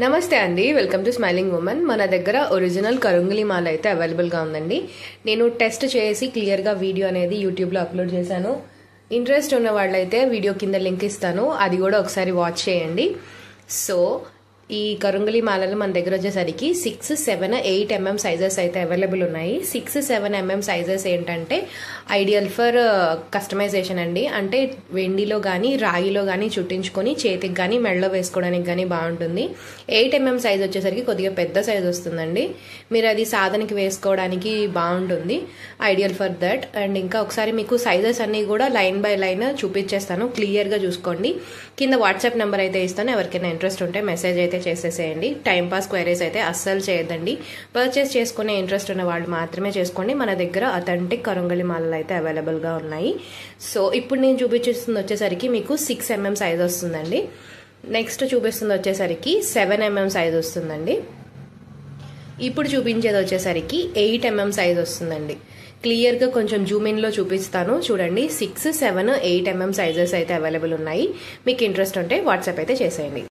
నమస్తే అండి, welcome to smiling women. మన దగ్గర ఒరిజినల్ కరుంగలి మాల అయితే అవైలబుల్గా ఉందండి. నేను టెస్ట్ చేసి క్లియర్గా వీడియో అనేది యూట్యూబ్లో అప్లోడ్ చేశాను. ఇంట్రెస్ట్ ఉన్న వాళ్ళైతే వీడియో కింద లింక్ ఇస్తాను, అది కూడా ఒకసారి వాచ్ చేయండి. సో ఈ కరుంగలి మాలలు మన దగ్గర వచ్చేసరికి 6, 7, 8 mm సైజెస్ అయితే అవైలబుల్ ఉన్నాయి. 6, 7 mm సైజెస్ ఏంటంటే ఐడియల్ ఫర్ కస్టమైజేషన్ అండి. అంటే వెండిలో కానీ రాగిలో కానీ చుట్టించుకొని చేతికి కానీ మెడలో వేసుకోవడానికి కానీ బాగుంటుంది. 8 mm సైజ్ వచ్చేసరికి కొద్దిగా పెద్ద సైజ్ వస్తుందండి. మీరు అది సాధనకి వేసుకోవడానికి బాగుంటుంది, ఐడియల్ ఫర్ దట్. అండ్ ఇంకా ఒకసారి మీకు సైజెస్ అన్ని కూడా లైన్ బై లైన్ చూపించేస్తాను, క్లియర్గా చూసుకోండి. కింద వాట్సాప్ నెంబర్ అయితే ఇస్తాను, ఎవరికైనా ఇంట్రెస్ట్ ఉంటే మెసేజ్ అయితే చేసేసేయండి. టైంపాస్ క్వైరీస్ అయితే అస్సలు చేయొద్దండి. పర్చేస్ చేసుకునే ఇంట్రెస్ట్ ఉన్న వాళ్ళు మాత్రమే చేసుకోండి. మన దగ్గర అథెంటిక్ కరుంగలి మాలలు అయితే అవైలబుల్గా ఉన్నాయి. సో ఇప్పుడు నేను చూపించేస్తుంది వచ్చేసరికి మీకు 6 mm సైజ్ వస్తుందండి. నెక్స్ట్ చూపిస్తుంది వచ్చేసరికి 7 mm సైజ్ వస్తుందండి. ఇప్పుడు చూపించేది వచ్చేసరికి 8 mm సైజ్ వస్తుందండి. క్లియర్గా కొంచెం జూమిన్లో చూపిస్తాను చూడండి. 6, 7, 8 mm సైజెస్ అయితే అవైలబుల్ ఉన్నాయి. మీకు ఇంట్రెస్ట్ ఉంటే వాట్సాప్ అయితే చేసేయండి.